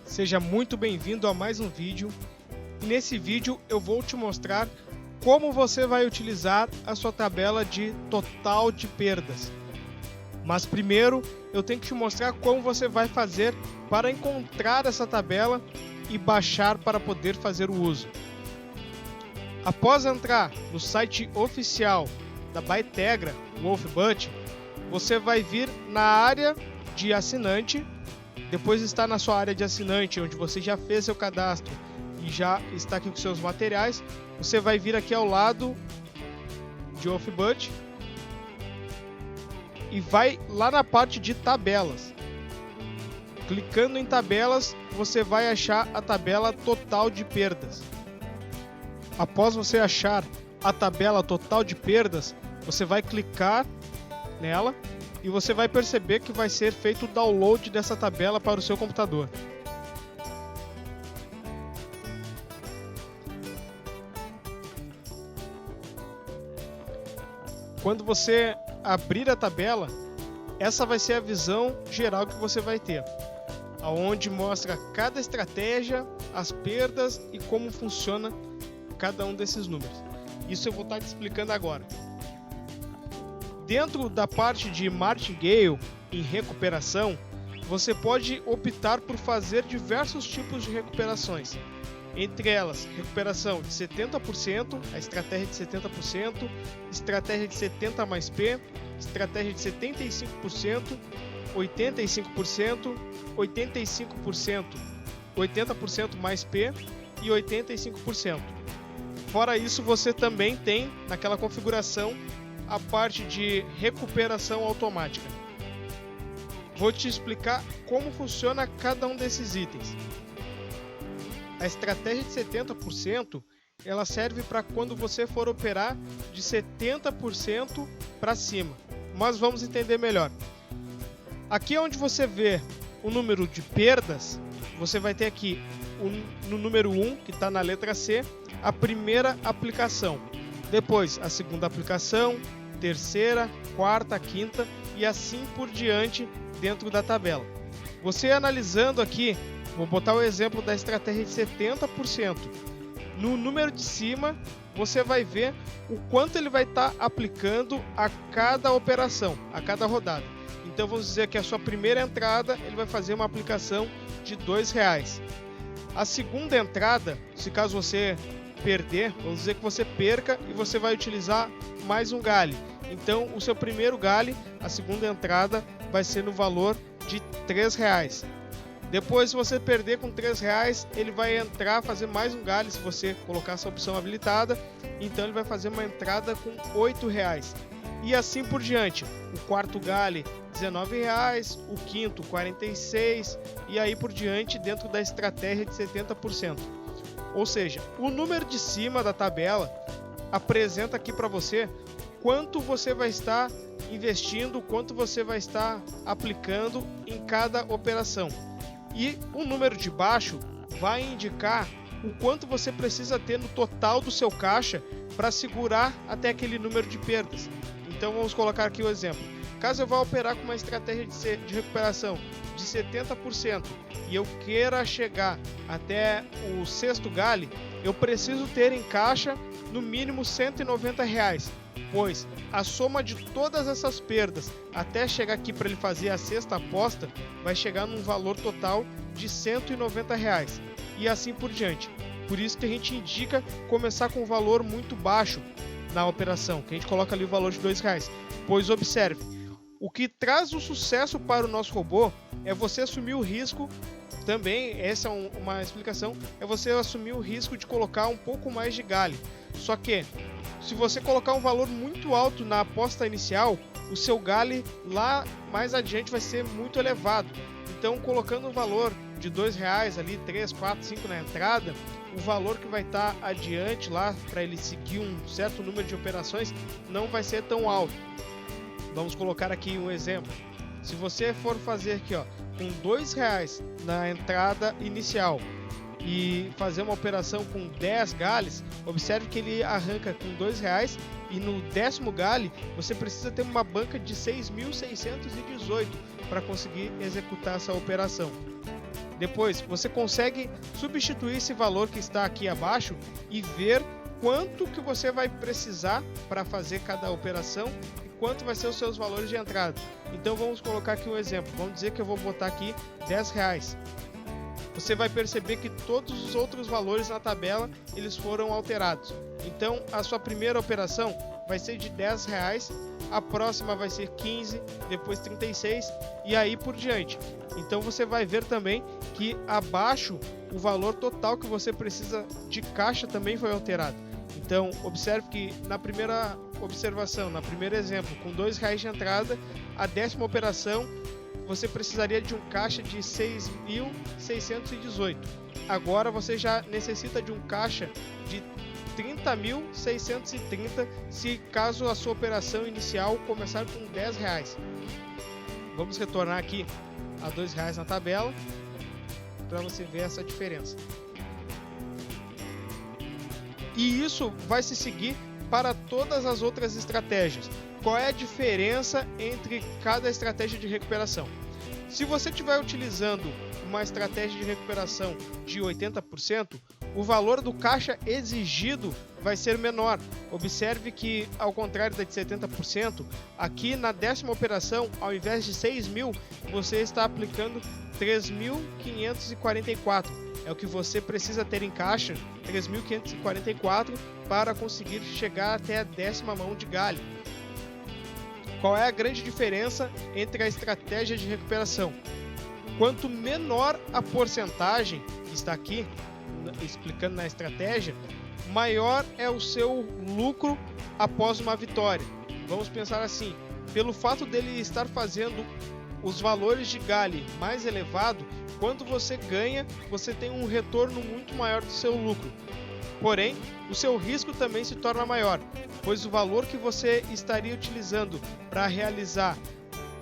Seja muito bem-vindo a mais um vídeo, e nesse vídeo eu vou te mostrar como você vai utilizar a sua tabela de total de perdas. Mas primeiro eu tenho que te mostrar como você vai fazer para encontrar essa tabela e baixar para poder fazer o uso. Após entrar no site oficial da Bytegra, Wolfbut, você vai vir na área de assinante. Depois está na sua área de assinante, onde você já fez seu cadastro e já está aqui com seus materiais. Você vai vir aqui ao lado de Wolfbut e vai lá na parte de tabelas. Clicando em tabelas, você vai achar a tabela total de perdas. Após você achar a tabela total de perdas, você vai clicar nela e você vai perceber que vai ser feito o download dessa tabela para o seu computador. Quando você abrir a tabela, essa vai ser a visão geral que você vai ter, onde mostra cada estratégia, as perdas e como funciona cada um desses números. Isso eu vou estar te explicando agora. Dentro da parte de martingale em recuperação, você pode optar por fazer diversos tipos de recuperações. Entre elas, recuperação de 70%, a estratégia de 70%, estratégia de 70 mais P, estratégia de 75%, 85%, 85%, 80% mais P e 85%. Fora isso, você também tem naquela configuração a parte de recuperação automática. Vou te explicar como funciona cada um desses itens. A estratégia de 70% ela serve para quando você for operar de 70% para cima. Mas vamos entender melhor. Aqui onde você vê o número de perdas, você vai ter aqui no número 1, que está na letra C, a primeira aplicação. Depois a segunda aplicação, terceira, quarta, quinta e assim por diante dentro da tabela. Você analisando aqui, vou botar o exemplo da estratégia de 70%. No número de cima, você vai ver o quanto ele vai estar aplicando a cada operação, a cada rodada. Então vamos dizer que a sua primeira entrada ele vai fazer uma aplicação de R$2. A segunda entrada, se caso você perder, vamos dizer que você perca e você vai utilizar mais um gale. Então o seu primeiro gale, a segunda entrada vai ser no valor de R$3. Depois, se você perder com R$3, ele vai entrar, fazer mais um gale, se você colocar essa opção habilitada. Então ele vai fazer uma entrada com R$8. E assim por diante. O quarto gale, R$19, o quinto, R$46 e aí por diante dentro da estratégia de 70%. Ou seja, o número de cima da tabela apresenta aqui para você quanto você vai estar investindo, quanto você vai estar aplicando em cada operação. E o número de baixo vai indicar o quanto você precisa ter no total do seu caixa para segurar até aquele número de perdas. Então vamos colocar aqui o exemplo. Caso eu vá operar com uma estratégia de recuperação de 70% e eu queira chegar até o sexto gale, eu preciso ter em caixa no mínimo R$190, pois a soma de todas essas perdas até chegar aqui para ele fazer a sexta aposta vai chegar num valor total de R$190 e assim por diante. Por isso que a gente indica começar com um valor muito baixo na operação, que a gente coloca ali o valor de R$2, pois observe, o que traz o sucesso para o nosso robô é você assumir o risco. Também, essa é uma explicação, é você assumir o risco de colocar um pouco mais de gale. Só que, se você colocar um valor muito alto na aposta inicial, o seu gale lá mais adiante vai ser muito elevado. Então, colocando um valor de R$2 ali, 3, 4, 5 na entrada, o valor que vai estar adiante lá para ele seguir um certo número de operações não vai ser tão alto. Vamos colocar aqui um exemplo. Se você for fazer aqui, ó, com R$2 na entrada inicial e fazer uma operação com 10 gales, observe que ele arranca com R$2 e no 10º gale você precisa ter uma banca de 6.618 para conseguir executar essa operação. Depois, você consegue substituir esse valor que está aqui abaixo e ver quanto que você vai precisar para fazer cada operação e quanto vai ser os seus valores de entrada. Então vamos colocar aqui um exemplo. Vamos dizer que eu vou botar aqui R$10. Você vai perceber que todos os outros valores na tabela eles foram alterados. Então a sua primeira operação vai ser de R$10, a próxima vai ser 15, depois 36 e aí por diante. Então você vai ver também que abaixo o valor total que você precisa de caixa também foi alterado. Então observe que na primeira observação, no primeiro exemplo, com R$2 de entrada, a 10ª operação você precisaria de um caixa de 6.618. Agora você já necessita de um caixa de 30.630 se caso a sua operação inicial começar com R$10. Vamos retornar aqui a R$2 na tabela para você ver essa diferença. E isso vai se seguir para todas as outras estratégias. Qual é a diferença entre cada estratégia de recuperação? Se você estiver utilizando uma estratégia de recuperação de 80%, o valor do caixa exigido vai ser menor. Observe que, ao contrário da de 70%, aqui na 10ª operação, ao invés de 6.000, você está aplicando 3.544. É o que você precisa ter em caixa, 3.544, para conseguir chegar até a 10ª mão de galho. Qual é a grande diferença entre a estratégia de recuperação? Quanto menor a porcentagem, que está aqui explicando na estratégia, maior é o seu lucro após uma vitória. Vamos pensar assim, pelo fato dele estar fazendo os valores de galho mais elevado, quando você ganha, você tem um retorno muito maior do seu lucro. Porém, o seu risco também se torna maior, pois o valor que você estaria utilizando para realizar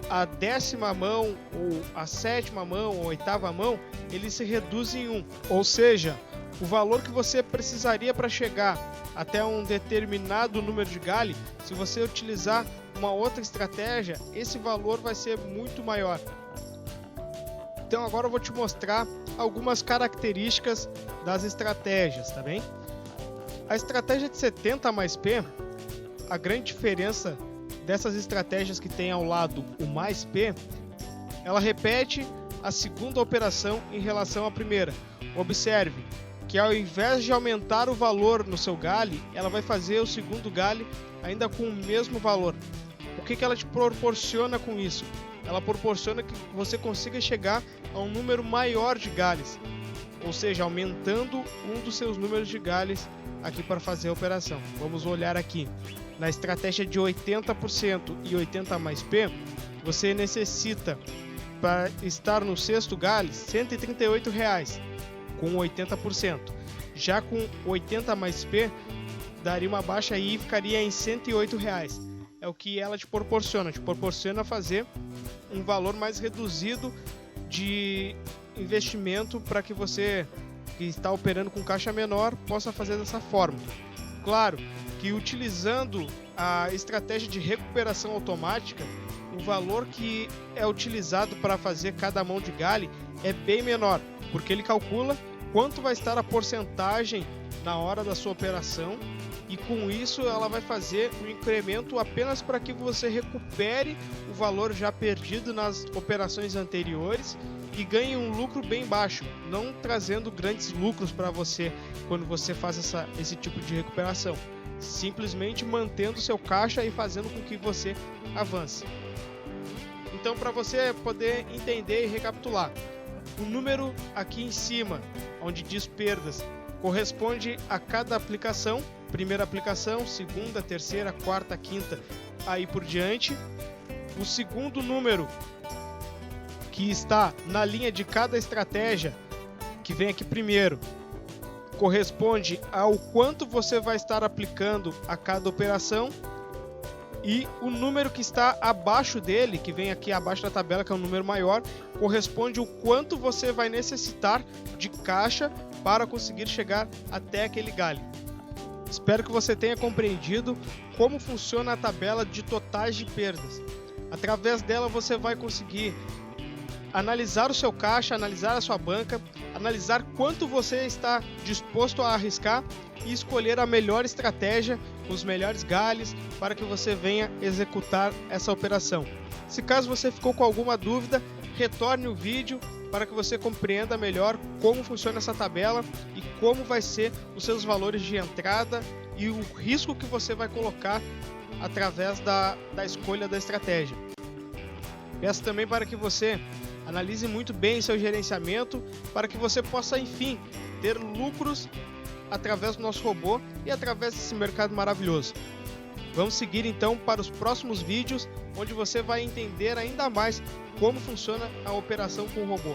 a 10ª mão, ou a 7ª mão, ou a 8ª mão, ele se reduz em 1. Ou seja, o valor que você precisaria para chegar até um determinado número de galho, se você utilizar uma outra estratégia, esse valor vai ser muito maior. Então agora eu vou te mostrar algumas características das estratégias, tá bem? A estratégia de 70 mais P, a grande diferença dessas estratégias que tem ao lado o mais P, ela repete a segunda operação em relação à primeira. Observe que ao invés de aumentar o valor no seu galho, ela vai fazer o segundo galho ainda com o mesmo valor. O que ela te proporciona com isso? Ela proporciona que você consiga chegar a um número maior de galhos, ou seja, aumentando um dos seus números de galhos aqui para fazer a operação. Vamos olhar aqui. Na estratégia de 80% e 80 mais P, você necessita, para estar no sexto galho, R$138 com 80%. Já com 80 mais P, daria uma baixa aí e ficaria em R$108. É o que ela te proporciona fazer um valor mais reduzido de investimento para que você que está operando com caixa menor possa fazer dessa forma. Claro que utilizando a estratégia de recuperação automática, o valor que é utilizado para fazer cada mão de galho é bem menor, porque ele calcula quanto vai estar a porcentagem na hora da sua operação e com isso ela vai fazer um incremento apenas para que você recupere o valor já perdido nas operações anteriores e ganhe um lucro bem baixo, não trazendo grandes lucros para você quando você faz esse tipo de recuperação, simplesmente mantendo seu caixa e fazendo com que você avance. Então, para você poder entender e recapitular, o número aqui em cima, onde diz perdas, corresponde a cada aplicação, primeira aplicação, segunda, terceira, quarta, quinta, aí por diante. O segundo número, que está na linha de cada estratégia, que vem aqui primeiro, corresponde ao quanto você vai estar aplicando a cada operação. E o número que está abaixo dele, que vem aqui abaixo da tabela, que é um número maior, corresponde ao quanto você vai necessitar de caixa para conseguir chegar até aquele galho. Espero que você tenha compreendido como funciona a tabela de totais de perdas. Através dela você vai conseguir analisar o seu caixa, analisar a sua banca, analisar quanto você está disposto a arriscar e escolher a melhor estratégia, os melhores galhos para que você venha executar essa operação. Se caso você ficou com alguma dúvida, retorne o vídeo para que você compreenda melhor como funciona essa tabela e como vai ser os seus valores de entrada e o risco que você vai colocar através da escolha da estratégia. Peço também para que você analise muito bem seu gerenciamento para que você possa, enfim, ter lucros através do nosso robô e através desse mercado maravilhoso. Vamos seguir então para os próximos vídeos, onde você vai entender ainda mais como funciona a operação com o robô.